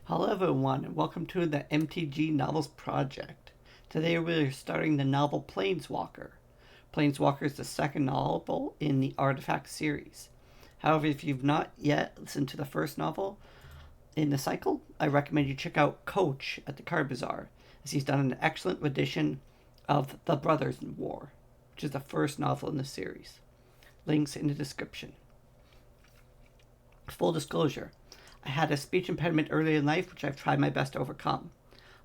Hello everyone and welcome to the MTG Novels Project. Today we're starting the novel Planeswalker. Planeswalker is the second novel in the Artifact series. However, if you've not yet listened to the first novel in the cycle, I recommend you check out Coach at the Card Bazaar, as he's done an excellent rendition of The Brothers in War, which is the first novel in the series. Links in the description. Full disclosure, I had a speech impediment early in life, which I've tried my best to overcome.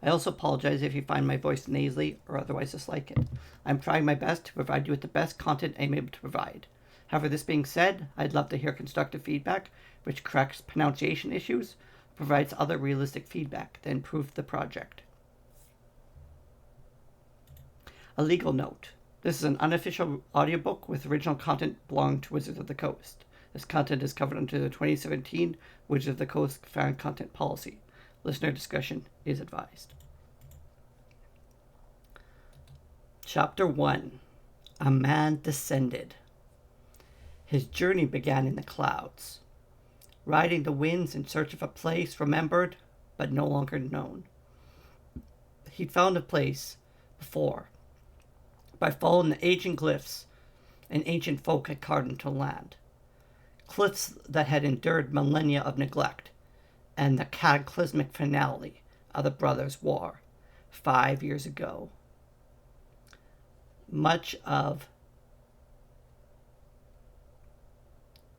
I also apologize if you find my voice nasally or otherwise dislike it. I'm trying my best to provide you with the best content I'm able to provide. However, this being said, I'd love to hear constructive feedback, which corrects pronunciation issues, provides other realistic feedback that improve the project. A legal note. This is an unofficial audiobook with original content belonging to Wizards of the Coast. This content is covered under the 2017 Wizards of the Coast fan content policy. Listener discretion is advised. Chapter 1. A Man Descended. His journey began in the clouds, riding the winds in search of a place remembered but no longer known. He'd found a place before by following the ancient glyphs and ancient folk had carved into land. Cliffs that had endured millennia of neglect, and the cataclysmic finale of the Brothers' War 5 years ago. Much of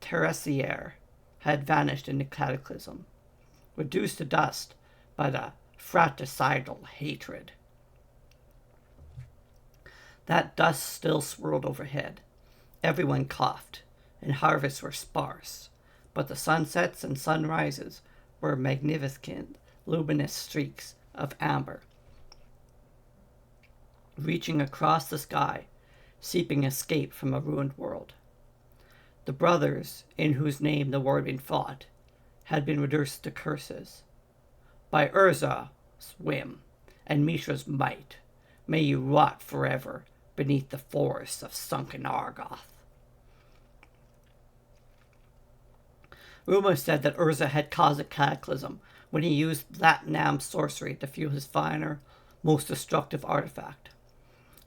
Terrasier had vanished in the cataclysm, reduced to dust by the fratricidal hatred. That dust still swirled overhead. Everyone coughed, and harvests were sparse, but the sunsets and sunrises were magnificent, luminous streaks of amber, reaching across the sky, seeping escape from a ruined world. The brothers, in whose name the war had been fought, had been reduced to curses. By Urza's whim and Mishra's might, may you rot forever beneath the forests of sunken Argoth. Rumor said that Urza had caused a cataclysm when he used Latinam sorcery to fuel his finer, most destructive artifact.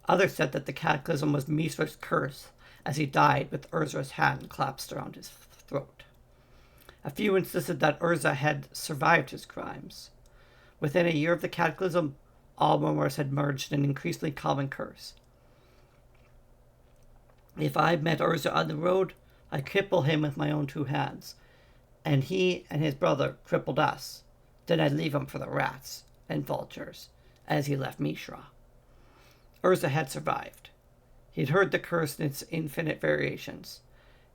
Others said that the cataclysm was Mishra's curse as he died with Urza's hand clasped around his throat. A few insisted that Urza had survived his crimes. Within a year of the cataclysm, all rumors had merged in an increasingly common curse. If I met Urza on the road, I'd cripple him with my own two hands, and he and his brother crippled us. Then I'd leave him for the rats and vultures, as he left Mishra. Urza had survived. He'd heard the curse in its infinite variations.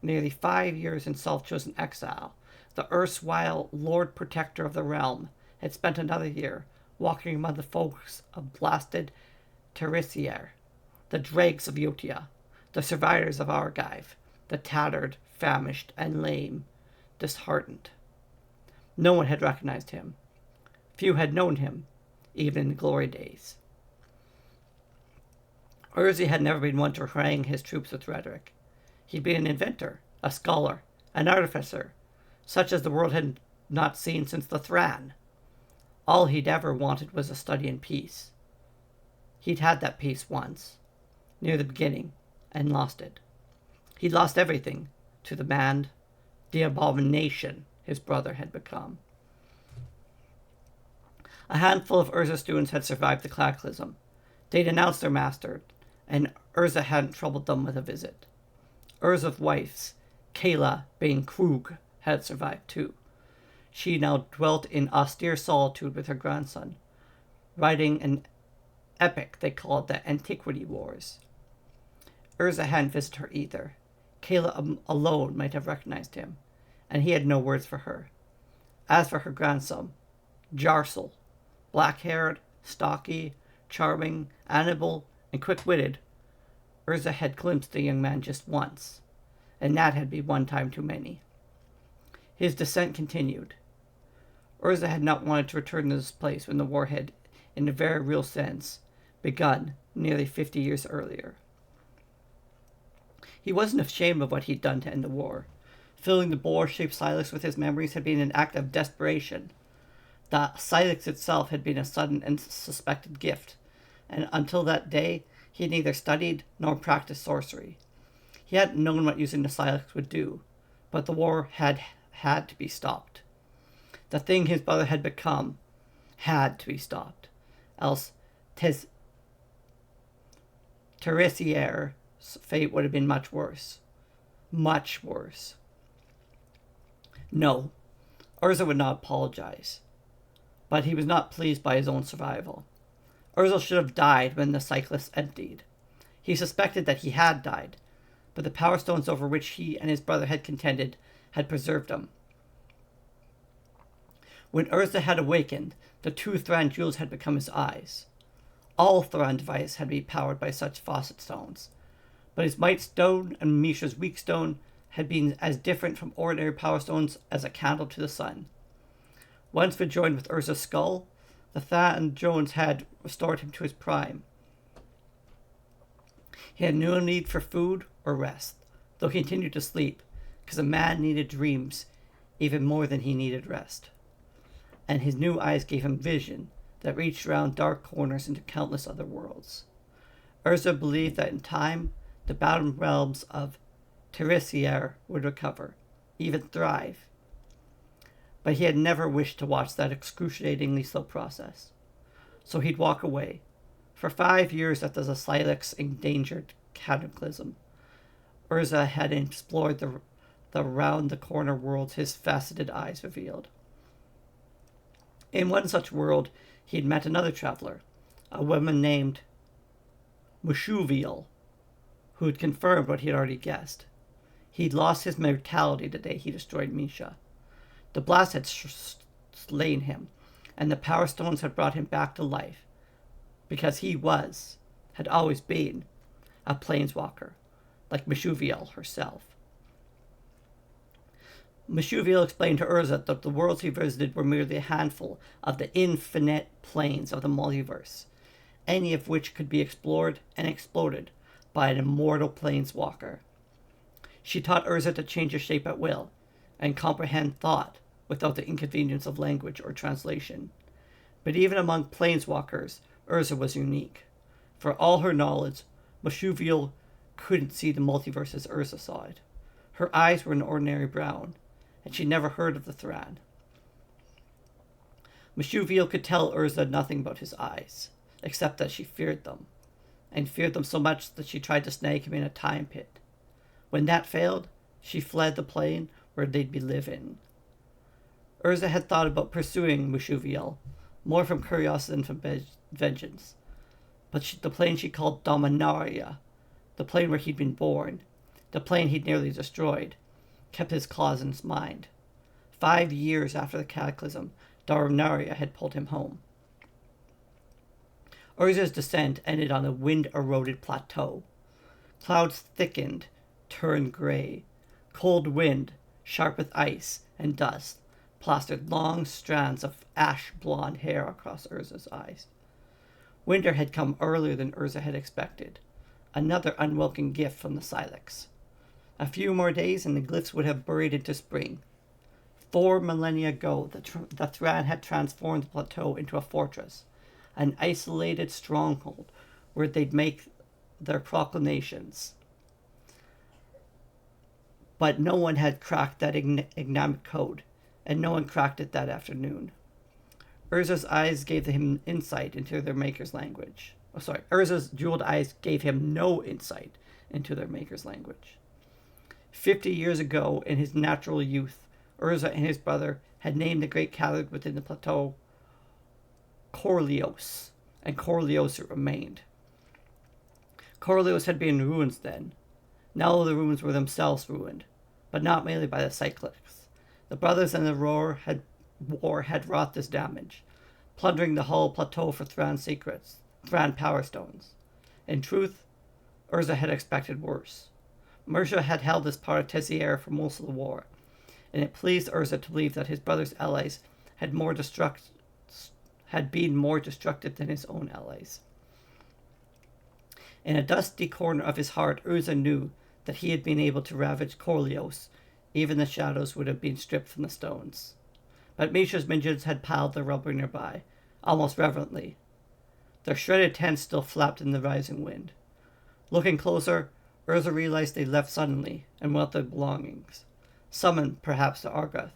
Nearly 5 years in self-chosen exile, the erstwhile Lord Protector of the realm had spent another year walking among the folks of blasted Terrasier, the dregs of Yotia, the survivors of Argive, the tattered, famished, and lame, disheartened. No one had recognized him. Few had known him, even in the glory days. Urza had never been one to harangue his troops with rhetoric. He'd been an inventor, a scholar, an artificer, such as the world had not seen since the Thran. All he'd ever wanted was a study in peace. He'd had that peace once, near the beginning, and lost it. He'd lost everything to the man, the abomination his brother had become. A handful of Urza students had survived the cataclysm. They'd announced their master, and Urza hadn't troubled them with a visit. Urza's wife, Kayla Bane Krug, had survived too. She now dwelt in austere solitude with her grandson, writing an epic they called the Antiquity Wars. Urza hadn't visited her either. Kayla alone might have recognized him, and he had no words for her. As for her grandson, Jarsel, black-haired, stocky, charming, amiable, and quick-witted, Urza had glimpsed the young man just once, and that had been one time too many. His descent continued. Urza had not wanted to return to this place when the war had, in a very real sense, begun nearly 50 years earlier. He wasn't ashamed of what he'd done to end the war. Filling the boar-shaped Silas with his memories had been an act of desperation. The Silex itself had been a sudden and suspected gift, and until that day he had neither studied nor practiced sorcery. He hadn't known what using the Silex would do, but the war had to be stopped. The thing his brother had become had to be stopped, else Terresier's fate would have been much worse. Much worse. No, Urza would not apologize, but he was not pleased by his own survival. Urza should have died when the cyclist emptied. He suspected that he had died, but the power stones over which he and his brother had contended had preserved him. When Urza had awakened, the two Thran jewels had become his eyes. All Thran devices had been powered by such faucet stones, but his Might Stone and Misha's Weak Stone had been as different from ordinary power stones as a candle to the sun. Once rejoined with Urza's skull, the Thran Jones had restored him to his prime. He had no need for food or rest, though he continued to sleep, because a man needed dreams even more than he needed rest. And his new eyes gave him vision that reached around dark corners into countless other worlds. Urza believed that in time, the bottom realms of Terresier would recover, even thrive. But he had never wished to watch that excruciatingly slow process. So he'd walk away. For 5 years after the Silex endangered cataclysm, Urza had explored the round-the-corner worlds his faceted eyes revealed. In one such world, he had met another traveler, a woman named Mushuviel, who had confirmed what he had already guessed. He'd lost his mortality the day he destroyed Misha. The blast had slain him, and the Power Stones had brought him back to life, because he had always been, a Planeswalker, like Mushuviel herself. Mushuviel explained to Urza that the worlds he visited were merely a handful of the infinite planes of the multiverse, any of which could be explored and exploded by an immortal Planeswalker. She taught Urza to change his shape at will, and comprehend thought without the inconvenience of language or translation. But even among Planeswalkers, Urza was unique. For all her knowledge, Mushuviel couldn't see the multiverse as Urza saw it. Her eyes were an ordinary brown, and she never heard of the Thran. Mushuviel could tell Urza nothing about his eyes, except that she feared them, and feared them so much that she tried to snag him in a time pit. When that failed, she fled the plane where they'd be living. Urza had thought about pursuing Mushuviel, more from curiosity than from vengeance. But the plane she called Dominaria, the plane where he'd been born, the plane he'd nearly destroyed, kept his claws in his mind. 5 years after the cataclysm, Dominaria had pulled him home. Urza's descent ended on a wind-eroded plateau. Clouds thickened, turned gray. Cold wind, sharp with ice and dust, plastered long strands of ash-blonde hair across Urza's eyes. Winter had come earlier than Urza had expected, another unwelcome gift from the Silex. A few more days and the glyphs would have buried into spring. 4 millennia ago, the Thran had transformed the plateau into a fortress, an isolated stronghold where they'd make their proclamations. But no one had cracked that enigmatic code, and no one cracked it that afternoon. Urza's eyes gave him insight into their maker's language. Urza's jeweled eyes gave him no insight into their maker's language. 50 years ago, in his natural youth, Urza and his brother had named the great cavern within the plateau Corleos, and Corleos it remained. Corleos had been in ruins then. Now the ruins were themselves ruined, but not merely by the Cyclics. The brothers and the war had wrought this damage, plundering the whole plateau for Thran secrets, Thran power stones. In truth, Urza had expected worse. Mersha had held this part of Tessier for most of the war, and it pleased Urza to believe that his brother's allies had been more destructive than his own allies. In a dusty corner of his heart, Urza knew that he had been able to ravage Corleos. Even the shadows would have been stripped from the stones. but Misha's minions had piled their rubber nearby, almost reverently. Their shredded tents still flapped in the rising wind. Looking closer, Urza realized they left suddenly and without their belongings, summoned perhaps to Argoth,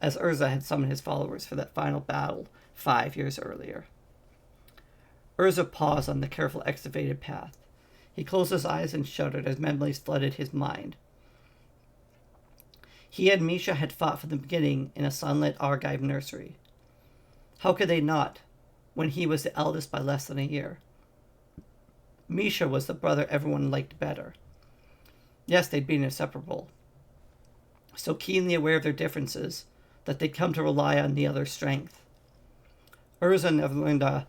as Urza had summoned his followers for that final battle 5 years earlier. Urza paused on the careful excavated path. He closed his eyes and shuddered as memories flooded his mind. He and Misha had fought from the beginning in a sunlit Argive nursery. How could they not, when he was the eldest by less than a year? Misha was the brother everyone liked better. Yes, they'd been inseparable, so keenly aware of their differences that they'd come to rely on the other's strength. Urza never learned the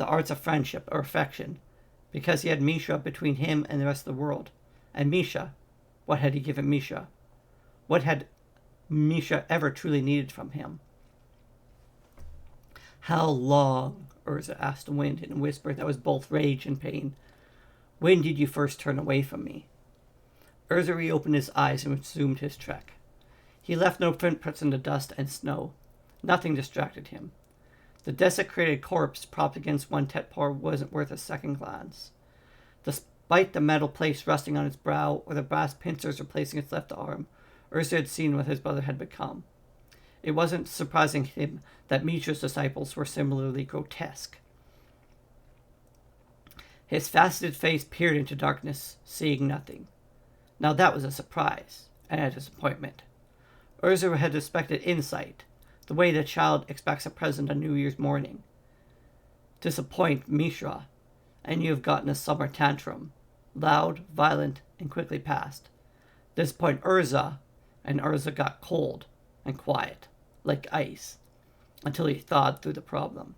arts of friendship or affection, because he had Misha between him and the rest of the world. And Misha, what had he given Misha? What had Misha ever truly needed from him? How long? Urza asked the wind in a whisper that was both rage and pain. When did you first turn away from me? Urza reopened his eyes and resumed his trek. He left no footprints in the dust and snow. Nothing distracted him. The desecrated corpse propped against one Tetpor wasn't worth a second glance. Despite the metal place resting on its brow or the brass pincers replacing its left arm, Urza had seen what his brother had become. It wasn't surprising him that Misha's disciples were similarly grotesque. His faceted face peered into darkness, seeing nothing. Now that was a surprise and a disappointment. Urza had expected insight, the way the child expects a present on New Year's morning. Disappoint Misha, and you have gotten a summer tantrum, loud, violent, and quickly passed. Disappoint Urza, and Urza got cold and quiet, like ice, until he thawed through the problem.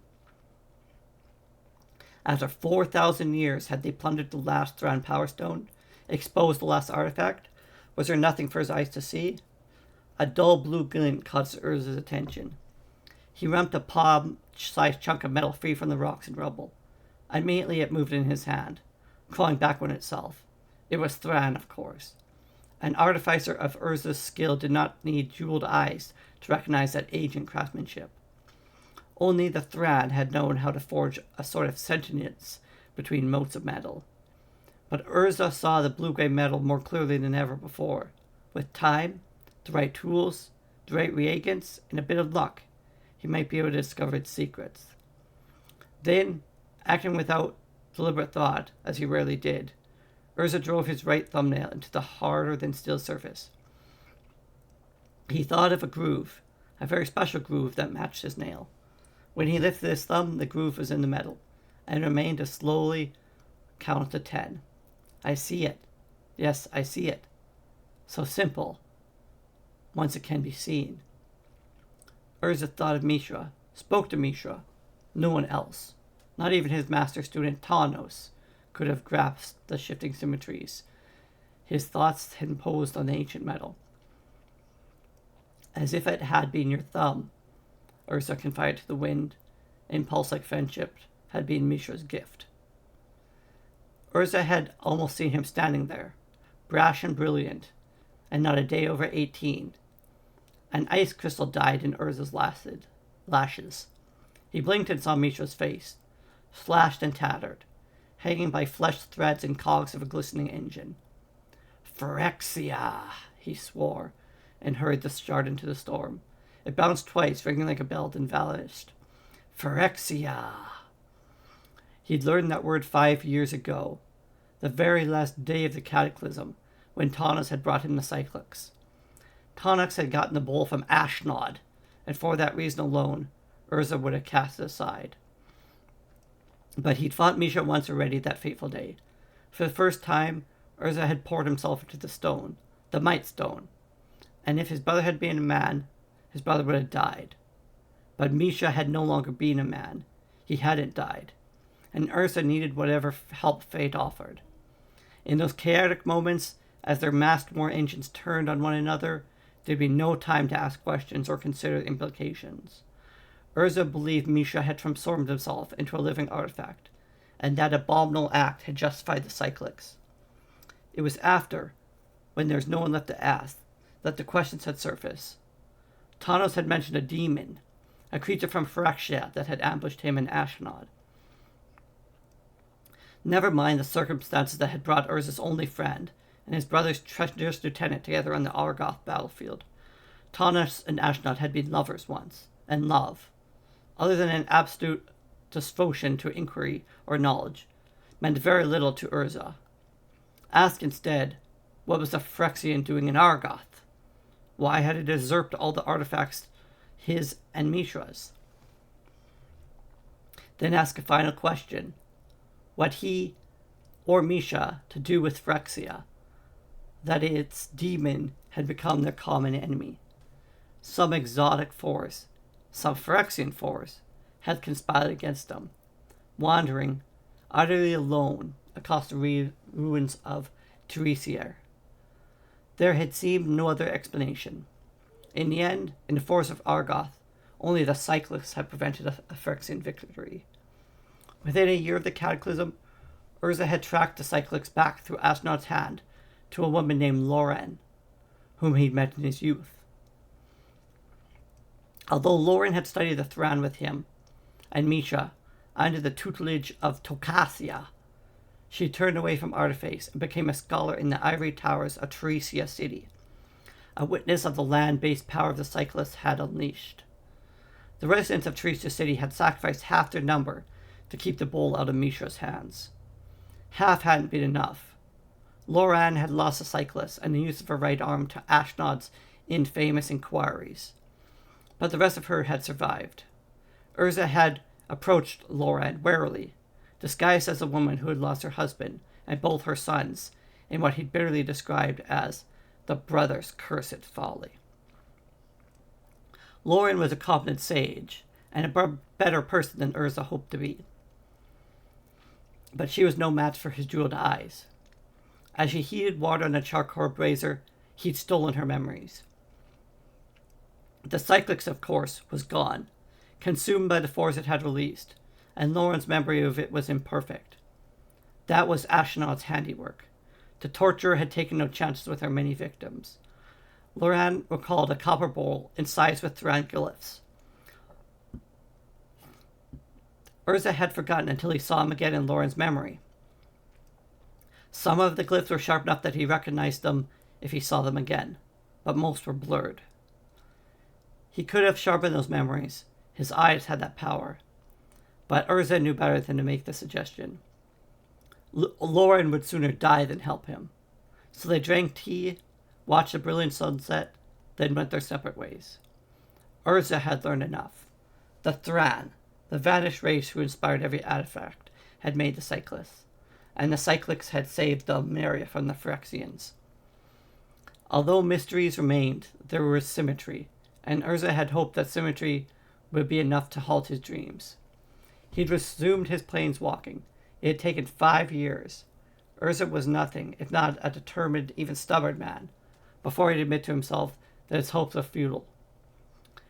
After 4,000 years had they plundered the last Thran Power Stone, exposed the last artifact, was there nothing for his eyes to see? A dull blue glint caught Urza's attention. He rumped a palm-sized chunk of metal free from the rocks and rubble. Immediately it moved in his hand, crawling back on itself. It was Thran, of course. An artificer of Urza's skill did not need jeweled eyes to recognize that ancient craftsmanship. Only the Thran had known how to forge a sort of sentience between motes of metal. But Urza saw the blue-gray metal more clearly than ever before. With time, the right tools, the right reagents, and a bit of luck, he might be able to discover its secrets. Then, acting without deliberate thought, as he rarely did, Urza drove his right thumbnail into the harder-than-steel surface. He thought of a groove, a very special groove that matched his nail. When he lifted his thumb, the groove was in the metal, and remained to slowly count to 10. I see it. Yes, I see it. So simple, once it can be seen. Urza thought of Mishra, spoke to Mishra. No one else, not even his master student Tanos, could have grasped the shifting symmetries his thoughts had imposed on the ancient metal. As if it had been your thumb, Urza confided to the wind, impulse-like friendship had been Mishra's gift. Urza had almost seen him standing there, brash and brilliant, and not a day over 18. An ice crystal died in Urza's lashes. He blinked and saw Mishra's face, slashed and tattered, hanging by fleshed threads and cogs of a glistening engine. Phyrexia, he swore, and hurried the shard into the storm. It bounced twice, ringing like a bell, then vanished. Phyrexia. He'd learned that word 5 years ago, the very last day of the cataclysm, when Tanos had brought him the Cyclics. Tanos had gotten the bowl from Ashnod, and for that reason alone, Urza would have cast it aside. But he'd fought Misha once already that fateful day. For the first time, Urza had poured himself into the stone, the Might Stone, and if his brother had been a man, his brother would have died. But Misha had no longer been a man. He hadn't died, and Urza needed whatever help fate offered. In those chaotic moments, as their masked war engines turned on one another, there'd be no time to ask questions or consider implications. Urza believed Misha had transformed himself into a living artifact, and that abominable act had justified the Cyclics. It was after, when there was no one left to ask, that the questions had surfaced. Tawnos had mentioned a demon, a creature from Phyrexia that had ambushed him and Ashnod. Never mind the circumstances that had brought Urza's only friend and his brother's treacherous lieutenant together on the Argoth battlefield. Tawnos and Ashnod had been lovers once, and love, other than an absolute devotion to inquiry or knowledge, meant very little to Urza. Ask instead, what was the Phyrexian doing in Argoth? Why had it usurped all the artifacts, his and Mishra's? Then ask a final question. What he or Misha to do with Phyrexia, that its demon had become their common enemy. Some exotic force, some Phyrexian force, had conspired against them, wandering, utterly alone, across the ruins of Tiresier. There had seemed no other explanation. In the end, in the forest of Argoth, only the Cyclics had prevented a Phyrexian victory. Within a year of the cataclysm, Urza had tracked the Cyclics back through Ashnod's hand to a woman named Lauren, whom he'd met in his youth. Although Lauren had studied the Thran with him and Misha under the tutelage of Tokasia, she turned away from artifice and became a scholar in the ivory towers of Tiresias city, a witness of the land-based power of the Cyclists had unleashed. The residents of Tiresias city had sacrificed half their number to keep the bowl out of Mishra's hands. Half hadn't been enough. Loran had lost the Cyclists and the use of her right arm to Ashnod's infamous inquiries, but the rest of her had survived. Urza had approached Loran warily, disguised as a woman who had lost her husband and both her sons in what he'd bitterly described as the brother's cursed folly. Lauren was a competent sage and a better person than Urza hoped to be, but she was no match for his jeweled eyes. As she heated water on a charcoal brazier, he'd stolen her memories. The Cyclics, of course, was gone, consumed by the force it had released, and Lauren's memory of it was imperfect. That was Ashnod's handiwork. The torturer had taken no chances with her many victims. Lauren recalled a copper bowl incised with Thran glyphs. Urza had forgotten until he saw him again in Lauren's memory. Some of the glyphs were sharp enough that he recognized them if he saw them again, but most were blurred. He could have sharpened those memories. His eyes had that power. But Urza knew better than to make the suggestion. Lauren would sooner die than help him. So they drank tea, watched the brilliant sunset, then went their separate ways. Urza had learned enough. The Thran, the vanished race who inspired every artifact, had made the Cyclists, and the Cyclics had saved Dulmeria from the Phyrexians. Although mysteries remained, there was symmetry, and Urza had hoped that symmetry would be enough to halt his dreams. He'd resumed his planeswalking. It had taken 5 years. Urza was nothing, if not a determined, even stubborn man, before he'd admit to himself that his hopes were futile.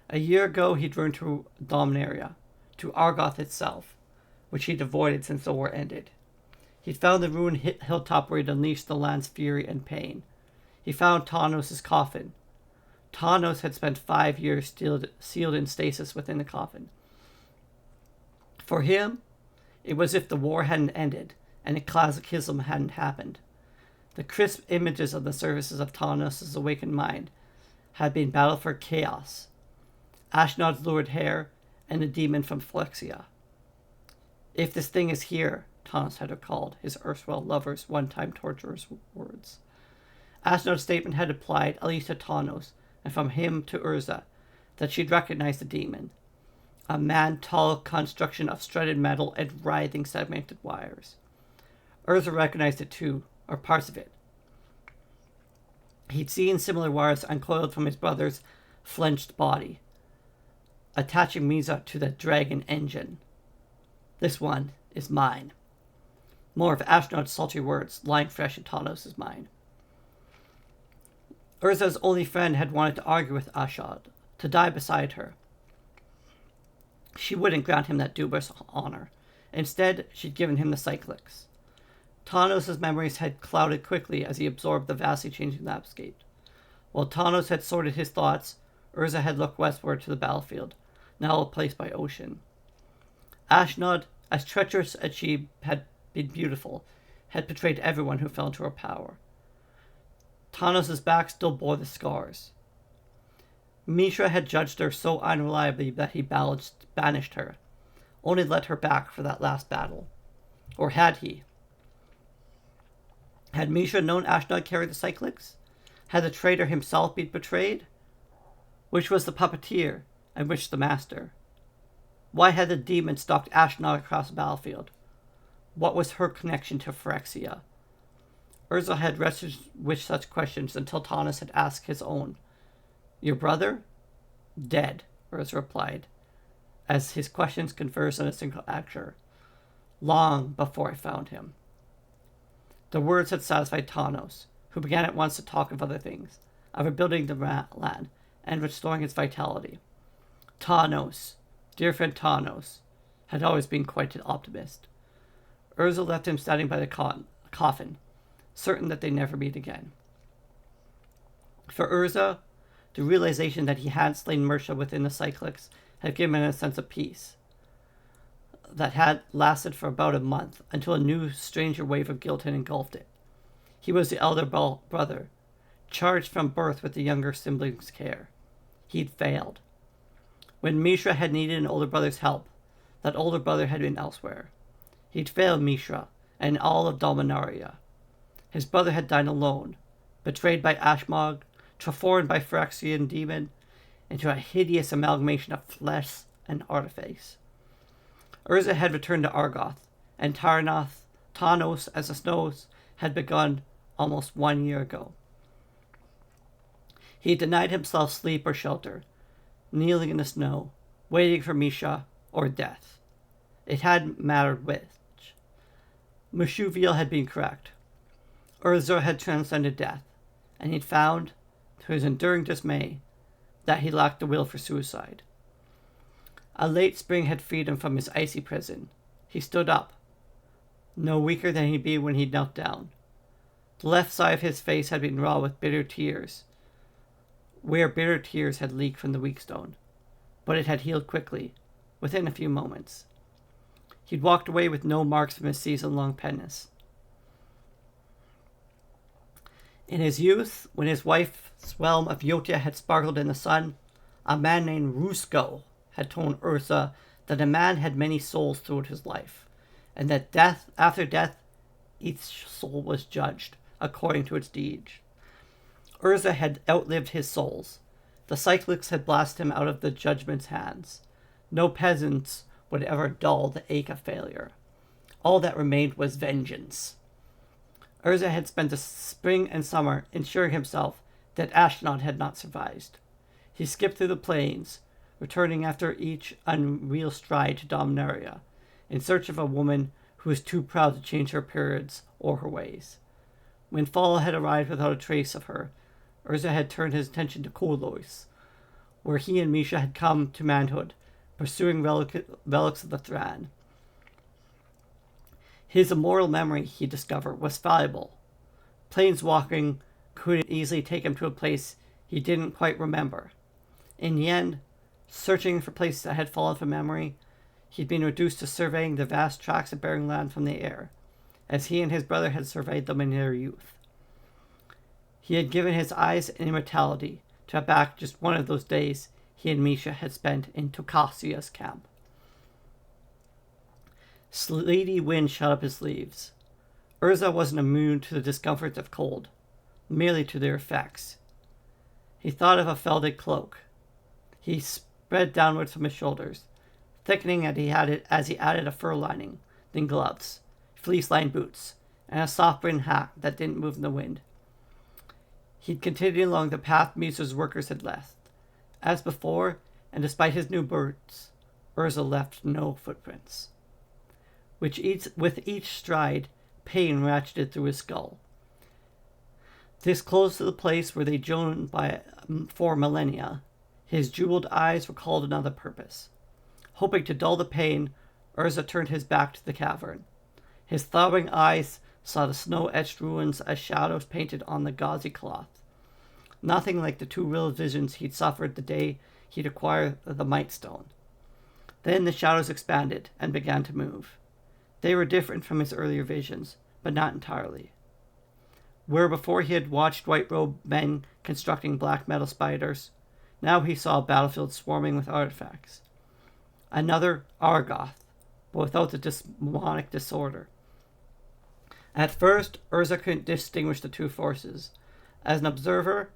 A year ago he'd returned to Dulmeria, to Argoth itself, which he'd avoided since the war ended. He'd found the ruined hilltop where he'd unleashed the land's fury and pain. He found Tawnos' coffin. Tawnos had spent 5 years sealed in stasis within the coffin. For him, it was as if the war hadn't ended and a cataclysm hadn't happened. The crisp images of the surfaces of Tawnos' awakened mind had been battle for chaos, Ashnod's lurid hair, and the demon from Phyrexia. If this thing is here, Tawnos had recalled his erstwhile lover's one-time torturer's words. Ashnod's statement had implied, at least to Tawnos, and from him to Urza, that she'd recognized the demon, a man-tall construction of shredded metal and writhing segmented wires. Urza recognized it too, or parts of it. He'd seen similar wires uncoiled from his brother's flenched body, attaching Misa to the dragon engine. This one is mine. More of Ashnod's sultry words lying fresh in Tawnos' mind. Urza's only friend had wanted to argue with Ashnod, to die beside her. She wouldn't grant him that dubious honor. Instead, she'd given him the Cyclics. Tawnos' memories had clouded quickly as he absorbed the vastly changing landscape. While Tawnos had sorted his thoughts, Urza had looked westward to the battlefield, now replaced by ocean. Ashnod, as treacherous as she had been beautiful, had betrayed everyone who fell into her power. Tanos' back still bore the scars. Mishra had judged her so unreliably that he banished her, only led her back for that last battle. Or had he? Had Mishra known Ashnod carried the Cyclics? Had the traitor himself been betrayed? Which was the puppeteer, and which the master? Why had the demon stalked Ashnod across the battlefield? What was her connection to Phyrexia? Urza had wrestled with such questions until Tanos had asked his own. Your brother? Dead, Urza replied, as his questions converged on a single answer. Long before I found him. The words had satisfied Tanos, who began at once to talk of other things, of rebuilding the land and restoring its vitality. Tanos, dear friend Tanos, had always been quite an optimist. Urza left him standing by the coffin, certain that they'd never meet again. For Urza, the realization that he had slain Mersha within the Cyclics had given him a sense of peace that had lasted for about a month until a new, stranger wave of guilt had engulfed it. He was the elder brother, charged from birth with the younger sibling's care. He'd failed. When Mishra had needed an older brother's help, that older brother had been elsewhere. He'd failed Mishra and all of Dominaria. His brother had died alone, betrayed by Ashmog, transformed by Phyrexian demon into a hideous amalgamation of flesh and artifice. Urza had returned to Argoth, and Tanos, as the snows had begun almost 1 year ago. He denied himself sleep or shelter, kneeling in the snow, waiting for Misha or death. It hadn't mattered which. Mushuviel had been correct. Urza had transcended death, and he'd found, to his enduring dismay, that he lacked the will for suicide. A late spring had freed him from his icy prison. He stood up, no weaker than he'd be when he knelt down. The left side of his face had been raw with bitter tears, where bitter tears had leaked from the weak stone, but it had healed quickly, within a few moments. He'd walked away with no marks from his season-long penance. In his youth, when his wife's realm of Yotia had sparkled in the sun, a man named Rusko had told Urza that a man had many souls throughout his life, and that after death, each soul was judged according to its deeds. Urza had outlived his souls. The Cyclics had blasted him out of the judgment's hands. No peasants would ever dull the ache of failure. All that remained was vengeance. Urza had spent the spring and summer ensuring himself that Ashnod had not survived. He skipped through the plains, returning after each unreal stride to Dominaria, in search of a woman who was too proud to change her appearance or her ways. When fall had arrived without a trace of her, Urza had turned his attention to Kollois, where he and Misha had come to manhood, pursuing relics of the Thran. His immortal memory, he discovered, was fallible. Planeswalking couldn't easily take him to a place he didn't quite remember. In the end, searching for places that had fallen from memory, he'd been reduced to surveying the vast tracts of barren land from the air, as he and his brother had surveyed them in their youth. He had given his eyes an immortality to have back just one of those days he and Misha had spent in Tokasia's camp. Sleety wind shut up his sleeves. Urza wasn't immune to the discomforts of cold, merely to their effects. He thought of a felted cloak. He spread downwards from his shoulders, thickening as he added a fur lining, then gloves, fleece-lined boots, and a soft-brimmed hat that didn't move in the wind. He'd continued along the path Misa's workers had left. As before, and despite his new boots, Urza left no footprints. With each stride, pain ratcheted through his skull. This close to the place where they'd journeyed for millennia, his jeweled eyes recalled another purpose. Hoping to dull the pain, Urza turned his back to the cavern. His throbbing eyes saw the snow-etched ruins as shadows painted on the gauzy cloth. nothing like the two real visions he'd suffered the day he'd acquired the Might Stone. Then the shadows expanded and began to move. They were different from his earlier visions, but not entirely. Where before he had watched white-robed men constructing black metal spiders, now he saw a battlefield swarming with artifacts. Another Argoth, but without the demonic disorder. At first, Urza couldn't distinguish the two forces. As an observer,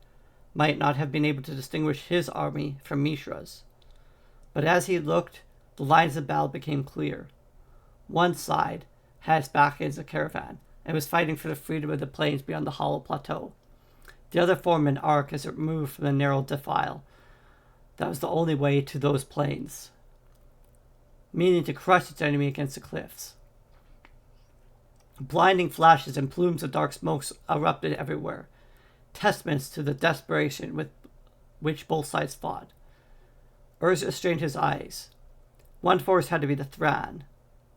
might not have been able to distinguish his army from Mishra's. But as he looked, the lines of battle became clear. One side had its back against a caravan, and was fighting for the freedom of the plains beyond the hollow plateau. The other formed an arc as it moved from the narrow defile. That was the only way to those plains, meaning to crush its enemy against the cliffs. Blinding flashes and plumes of dark smoke erupted everywhere, testaments to the desperation with which both sides fought. Urza strained his eyes. One force had to be the Thran,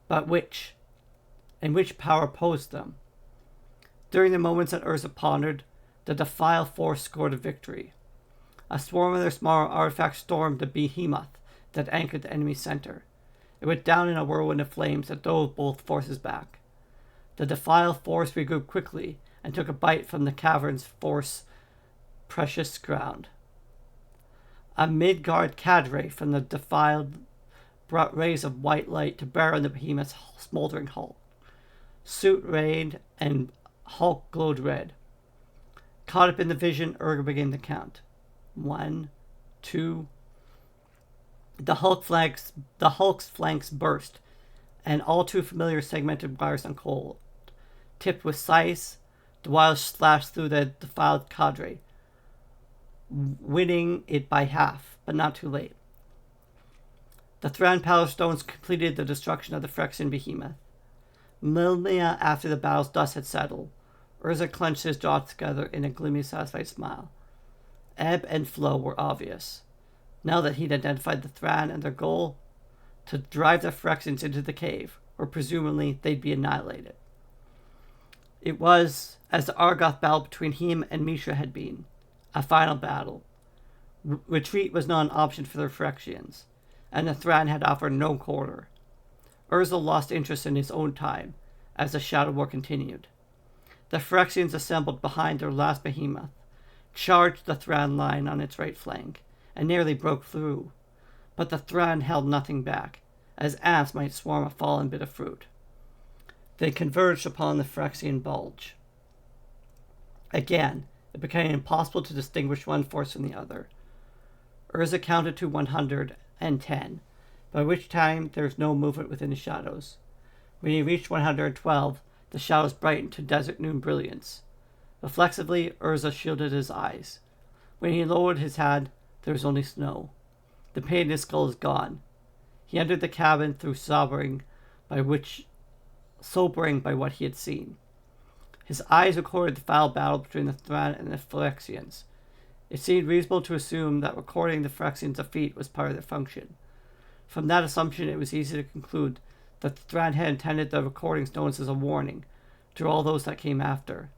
but which? And which power opposed them? During the moments that Urza pondered, the Defile force scored a victory. A swarm of their smaller artifacts stormed the behemoth that anchored the enemy's center. It went down in a whirlwind of flames that drove both forces back. The Defile force regrouped quickly and took a bite from the cavern's force precious ground. A Midgard cadre from the Defiled brought rays of white light to bear on the behemoth's smoldering hull. Suit rained and Hulk glowed red. Caught up in the vision, Urza began to count. 1, 2. The Hulk's flanks burst, and all too familiar segmented wires uncoiled. Tipped with scythes, the wires slashed through the defiled cadre, winning it by half, but not too late. The Thran Power Stones completed the destruction of the Phyrexian behemoth. Millennia after the battle's dust had settled, Urza clenched his jaws together in a gloomy, satisfied smile. Ebb and flow were obvious. Now that he'd identified the Thran and their goal, to drive the Phyrexians into the cave, where presumably they'd be annihilated. It was, as the Argoth battle between him and Mishra had been, a final battle. Retreat was not an option for the Phyrexians, and the Thran had offered no quarter. Urza lost interest in his own time, as the Shadow War continued. The Phyrexians assembled behind their last behemoth, charged the Thran line on its right flank, and nearly broke through. But the Thran held nothing back, as ants might swarm a fallen bit of fruit. They converged upon the Phyrexian bulge. Again, it became impossible to distinguish one force from the other. Urza counted to 110, by which time there was no movement within the shadows. When he reached 112, the shadows brightened to desert noon brilliance. Reflexively, Urza shielded his eyes. When he lowered his head, there was only snow. The pain in his skull is gone. He entered the cabin through sobering by what he had seen. His eyes recorded the foul battle between the Thran and the Phyrexians. It seemed reasonable to assume that recording the Phyrexians' defeat was part of their function. From that assumption, it was easy to conclude that the Thran had intended the recording stones as a warning to all those that came after.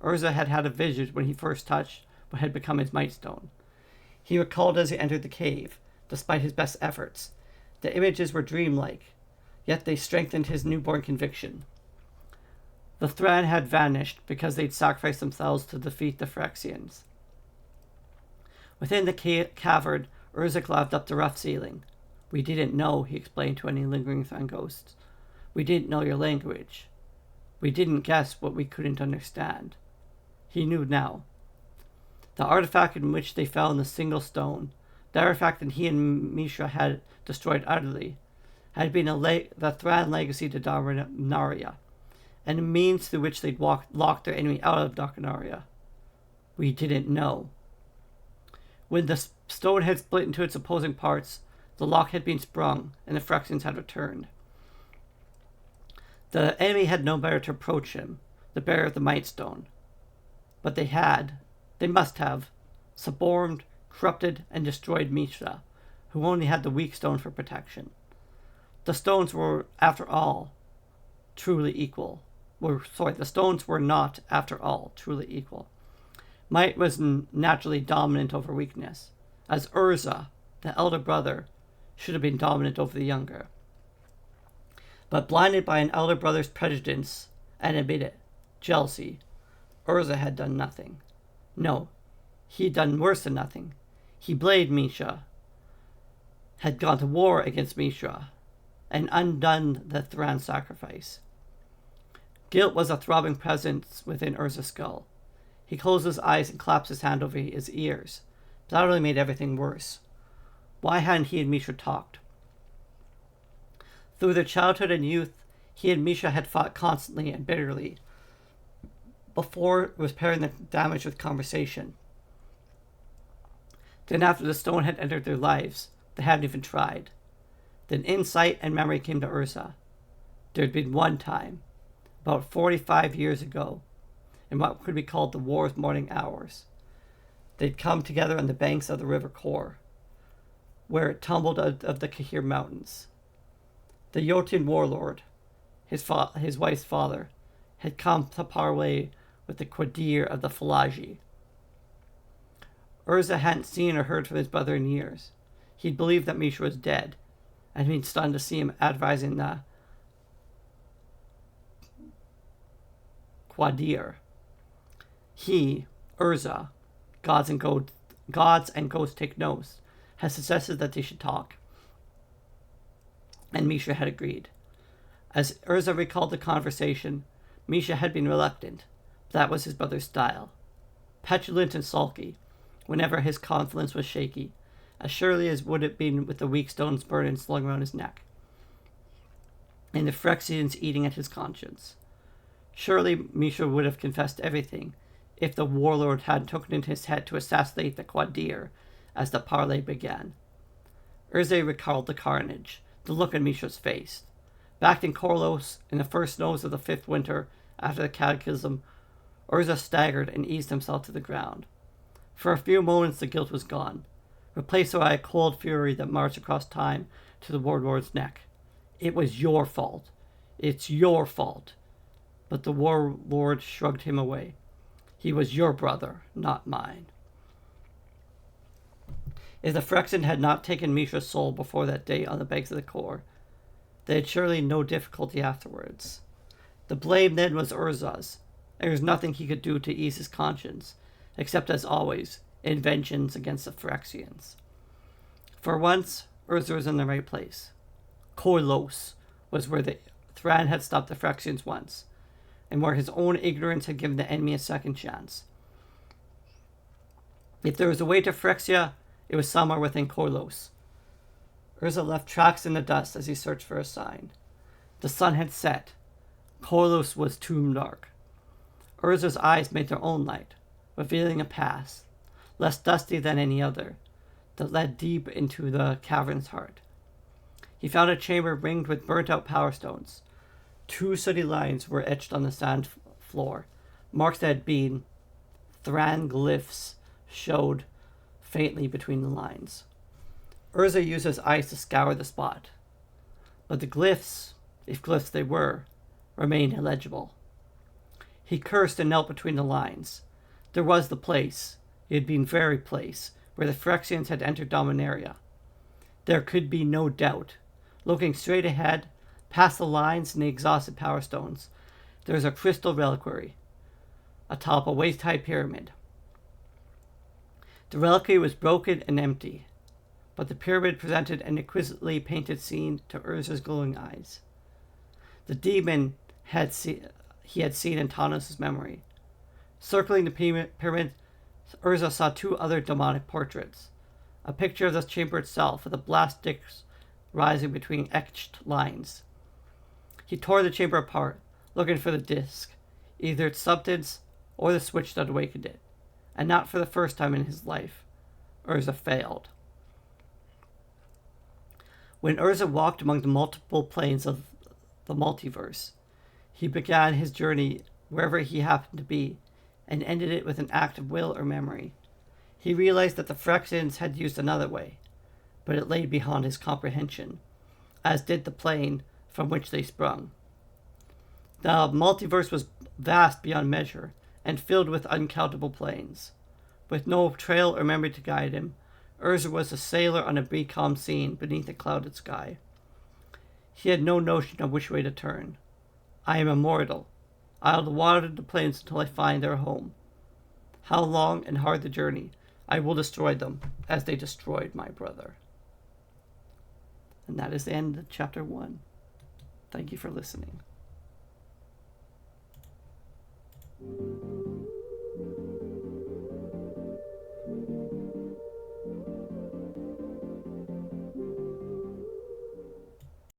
Urza had had a vision when he first touched what had become his Might Stone. He recalled as he entered the cave, despite his best efforts. The images were dreamlike, yet they strengthened his newborn conviction. The Thran had vanished because they'd sacrificed themselves to defeat the Phyrexians. Within the cavern, Urza glanced up the rough ceiling. "We didn't know," he explained to any lingering Thran ghosts. "We didn't know your language. We didn't guess what we couldn't understand." He knew now. The artifact in which they found the single stone, the artifact that he and Mishra had destroyed utterly, had been the Thran legacy to Dominaria, and a means through which they'd locked their enemy out of Dominaria. We didn't know. When the stone had split into its opposing parts, the lock had been sprung, and the Phyrexians had returned. The enemy had no better to approach him, the bearer of the Might Stone. But they must have, suborned, corrupted, and destroyed Mishra, who only had the weak stone for protection. The stones were, after all, truly equal. The stones were not, after all, truly equal. Might was naturally dominant over weakness, as Urza, the elder brother, should have been dominant over the younger. But blinded by an elder brother's prejudice and admit it, jealousy, Urza had done nothing. No, he had done worse than nothing. He blamed Misha, had gone to war against Mishra, and undone the Thran sacrifice. Guilt was a throbbing presence within Urza's skull. He closed his eyes and clapped his hand over his ears. But that only made everything worse. Why hadn't he and Misha talked? Through their childhood and youth, he and Misha had fought constantly and bitterly, before repairing the damage with conversation. Then after the stone had entered their lives, they hadn't even tried. Then insight and memory came to Urza. There had been one time, about 45 years ago, in what could be called the war's morning hours. They'd come together on the banks of the river Kor, where it tumbled out of the Kahir Mountains. The Jotun warlord, his wife's father, had come to parley with the Qadir of the Falaji. Urza hadn't seen or heard from his brother in years. He'd believed that Misha was dead, and he'd been stunned to see him advising the Qadir. He, Urza, gods and ghosts take notes, had suggested that they should talk, and Misha had agreed. As Urza recalled the conversation, Misha had been reluctant, but that was his brother's style. Petulant and sulky, whenever his confidence was shaky, as surely as would it been with the weak stone's burden slung around his neck, and the Phyrexians eating at his conscience. Surely Misha would have confessed everything, if the warlord hadn't taken it into his head to assassinate the Qadir as the parley began. Urza recalled the carnage, the look on Misha's face. Back in Korlos, in the first snows of the 5th winter after the cataclysm, Urza staggered and eased himself to the ground. For a few moments the guilt was gone, replaced by a cold fury that marched across time to the warlord's neck. It was your fault. It's your fault. But the warlord shrugged him away. He was your brother, not mine. If the Phyrexian had not taken Misha's soul before that day on the banks of the Kor, they had surely no difficulty afterwards. The blame then was Urza's. There was nothing he could do to ease his conscience, except, as always, in vengeance against the Phyrexians. For once, Urza was in the right place. Korlos was where the Thran had stopped the Phyrexians once, and where his own ignorance had given the enemy a second chance. If there was a way to Phyrexia, it was somewhere within Korlos. Urza left tracks in the dust as he searched for a sign. The sun had set. Korlos was tomb dark. Urza's eyes made their own light, revealing a path, less dusty than any other, that led deep into the cavern's heart. He found a chamber ringed with burnt-out power stones. 2 sooty lines were etched on the sand floor. Marks that had been Thran glyphs showed faintly between the lines. Urza used his eyes to scour the spot, but the glyphs, if glyphs they were, remained illegible. He cursed and knelt between the lines. There was the place, it had been very place, where the Phyrexians had entered Dominaria. There could be no doubt. Looking straight ahead, past the lines and the exhausted power stones, there was a crystal reliquary, atop a waist-high pyramid. The reliquary was broken and empty, but the pyramid presented an exquisitely painted scene to Urza's glowing eyes. The demon he had seen in Tanos' memory. Circling the pyramid, Urza saw 2 other demonic portraits, a picture of the chamber itself with a blast sticks rising between etched lines. He tore the chamber apart, looking for the disc, either its substance or the switch that awakened it. And not for the first time in his life, Urza failed. When Urza walked among the multiple planes of the multiverse, he began his journey wherever he happened to be, and ended it with an act of will or memory. He realized that the Phyrexians had used another way, but it lay beyond his comprehension, as did the plane from which they sprung. The multiverse was vast beyond measure, and filled with uncountable planes. With no trail or memory to guide him, Urza was a sailor on a becalmed scene beneath a clouded sky. He had no notion of which way to turn. I am immortal. I'll water the plains until I find their home. How long and hard the journey, I will destroy them as they destroyed my brother. And that is the end of chapter 1. Thank you for listening.